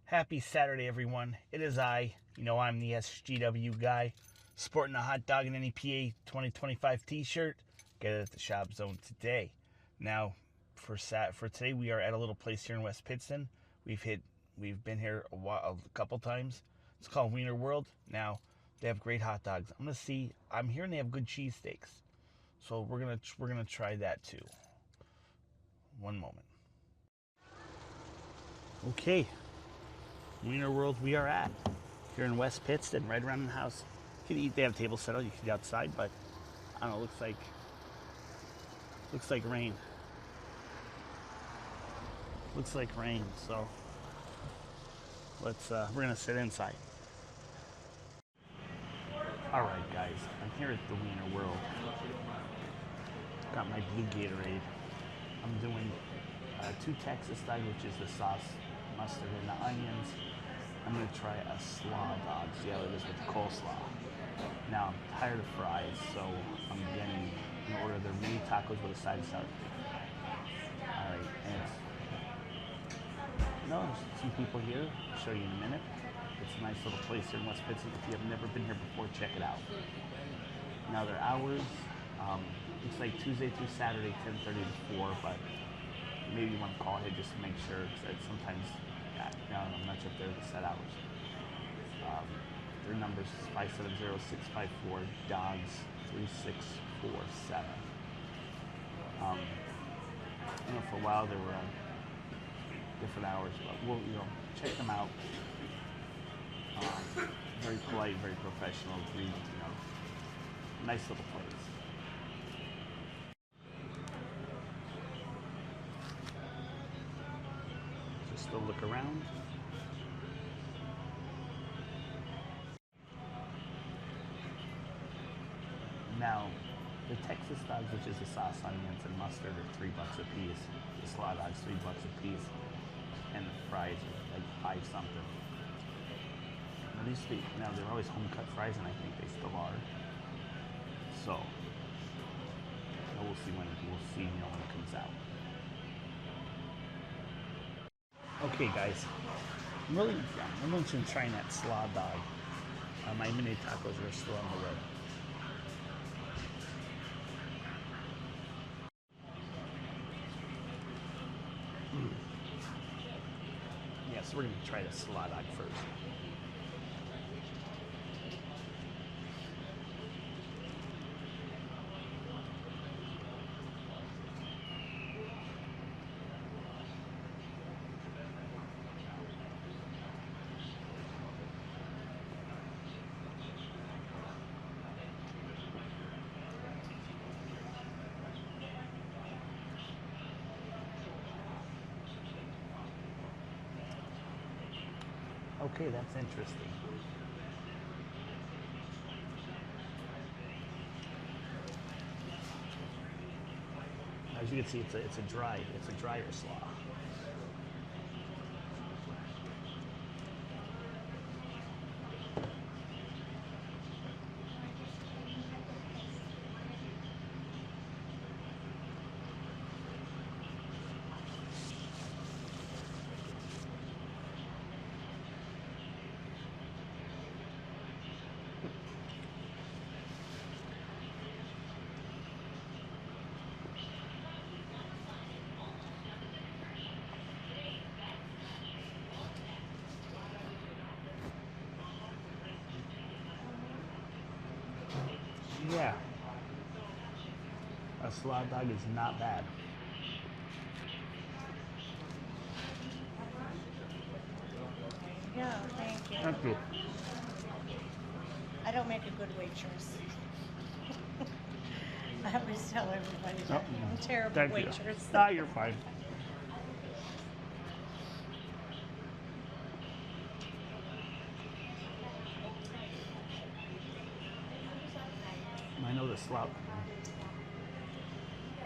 Happy Saturday, everyone. It is I. I'm the SGW guy, sporting a hot dog and NEPA 2025 t-shirt. Get it at the Shop Zone today. Now, for today, we are at a little place here in West Pittston. We've been here a couple times. It's called Wiener World. Now, they have great hot dogs. I'm hearing they have good cheesesteaks. So we're gonna try that too. One moment. Okay. Wiener World we are at here in West Pittston, right around the house. You can eat. They have tables set out. You can eat outside, but I don't know. Looks like rain. Looks like rain. So we're gonna sit inside. All right, guys. I'm here at the Wiener World. Got my blue Gatorade. I'm doing 2 Texas style, which is the sauce, mustard, and the onions. I'm going to try a Slaw dog, see how it is with the coleslaw. Now, I'm tired of fries, so I'm getting an order of their mini tacos with a side of sour cream. Alright, and there's some people here. I'll show you in a minute. It's a nice little place here in West Pittston. If you have never been here before, check it out. Now, their hours, it's like Tuesday through Saturday, 10:30 to 4, but maybe you want to call ahead just to make sure, because sometimes, I'm not sure if they're the set hours. Their number is 570-654 Dogs'7.19.2025. I know for a while they were different hours, but we'll check them out. Very polite, very professional, nice little place. Just a look around. Now, the Texas dogs, which is the sauce, onions, and mustard, are $3 a piece. The Slaw dogs, $3 a piece, and the fries are like 5 something. Now they're always home cut fries, and I think they still are. So we'll see when it comes out. Okay, guys, I'm really interested in trying that Slaw dog. My mini tacos are still on the road. Yeah, so we're gonna try the Slaw dog first. Okay, that's interesting. As you can see, it's a drier slaw. Yeah, a Slaw dog is not bad. Yeah, thank you. Thank you. I don't make a good waitress. I always tell everybody that. I'm a terrible Thank waitress. You. You're fine.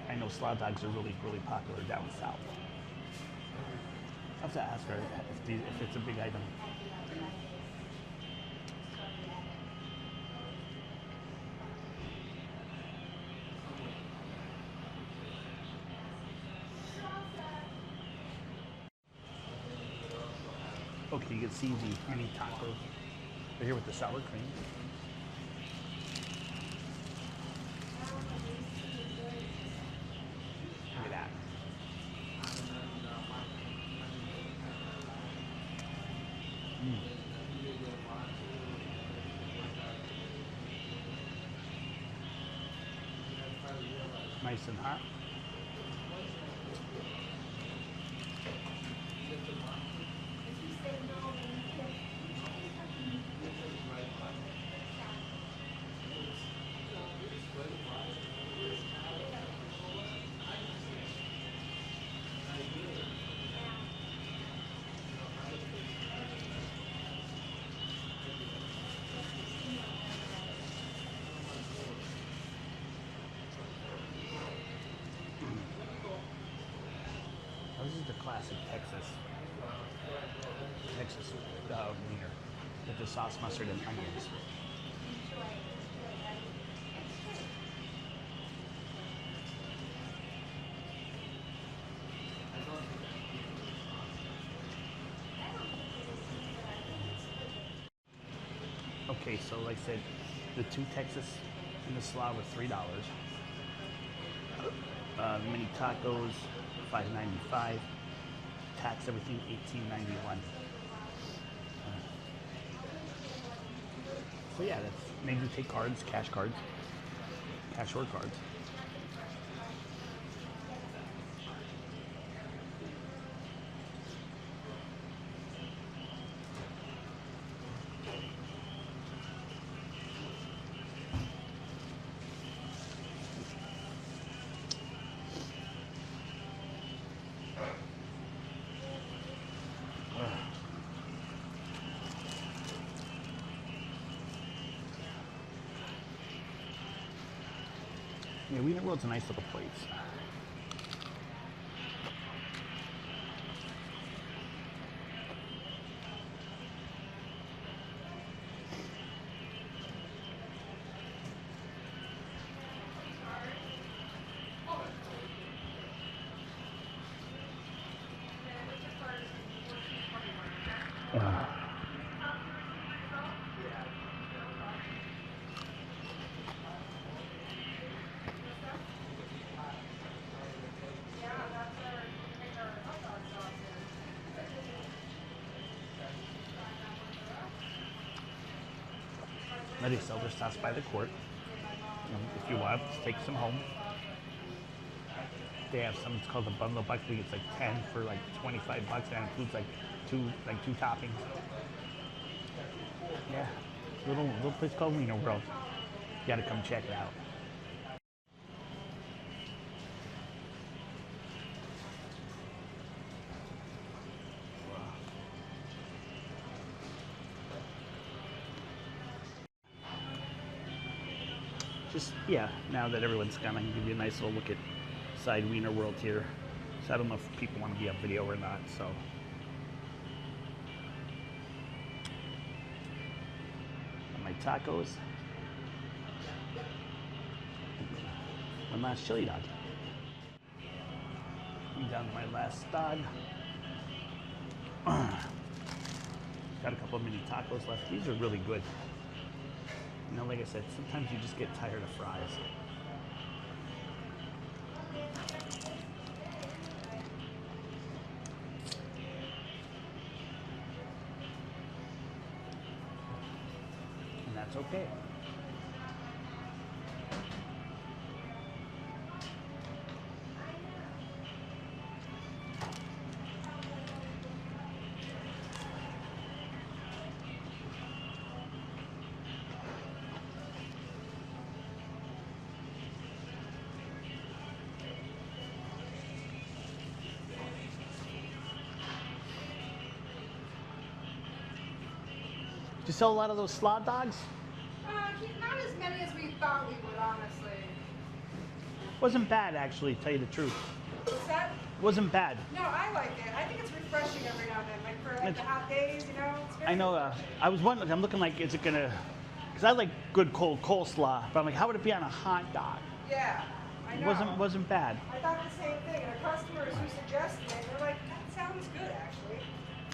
I know Slaw dogs are really, really popular down south. I have to ask her if it's a big item. Okay, you can see the mini tacos right here with the sour cream. Look at that. Nice and hot. This is the classic Texas wiener with the sauce, mustard, and onions. Okay, so like I said, the two Texas and the Slaw were $3. Mini tacos, $5.95. Tax everything, $18.91. So yeah, that's maybe take cards, cash or cards. Yeah, Wiener World's a nice little place. They sell their sauce by the quart. If you want, just take some home. They have some, it's called the bundle buck. I think it's like 10 for like 25 bucks. That includes like two toppings. Yeah, little place called Wiener World. You gotta come check it out. Just, yeah, now that everyone's gone, I can give you a nice little look at side Wiener World here. So I don't know if people want to be on video or not, so. And my tacos. One last chili dog. I'm down to my last dog. Got a couple of mini tacos left. These are really good. You know, like I said, sometimes you just get tired of fries. And that's okay. Do you sell a lot of those Slaw dogs? Not as many as we thought we would, honestly. Wasn't bad, actually, to tell you the truth. What's that? Wasn't bad. No, I like it. I think it's refreshing every now and then, like for like the hot days, you know. It's very I know. I was wondering. I'm looking like, is it gonna? Because I like good cold coleslaw, but I'm like, how would it be on a hot dog? Yeah, I know. Wasn't bad. I thought the same thing. And our customers who suggested it, they're like, that sounds good, actually.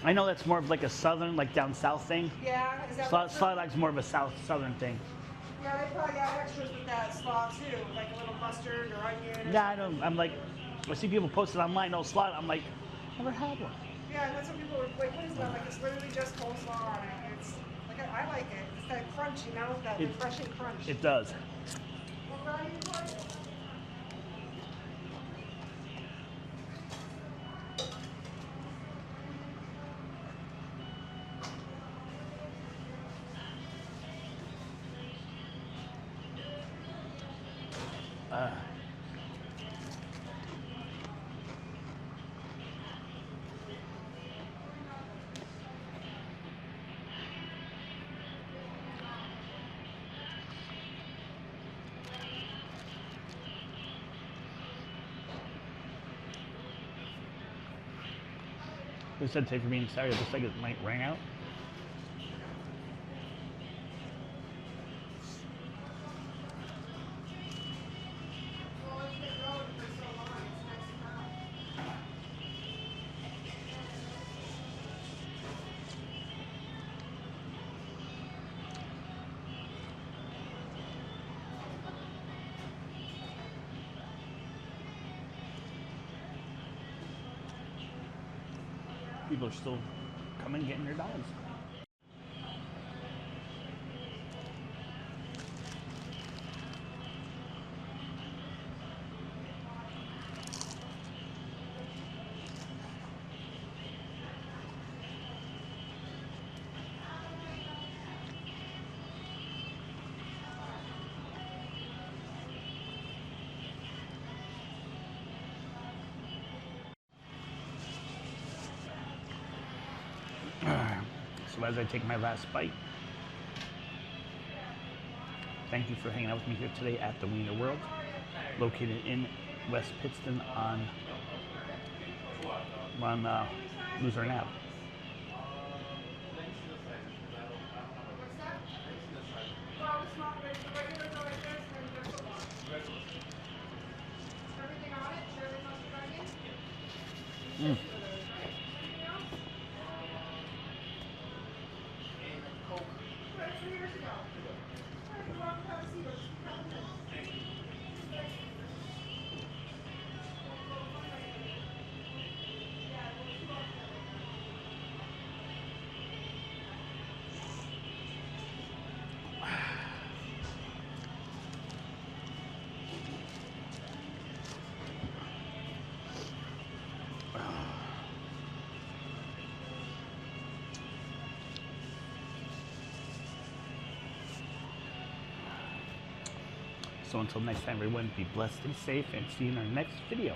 I know that's more of like a southern, like down south thing. Yeah, is that Slaw dog's more of a southern thing. Yeah, they probably got extras with that slaw too, like a little mustard or onion. Or Yeah, I don't. I'm like, I see people posted online, no slaw. I'm like, never had one. Yeah, and that's what people were like, what is that? Like, it's literally just coleslaw on it. It's like, I like it. It's that crunch, you know, that refreshing crunch. It does. What variety you want? They said take for being sorry. It looks like it might ring out. People are still coming, getting their dogs. So as I take my last bite, thank you for hanging out with me here today at the Wiener World, located in West Pittston on Luzerne Ave. So until next time, everyone, be blessed, stay safe, and see you in our next video.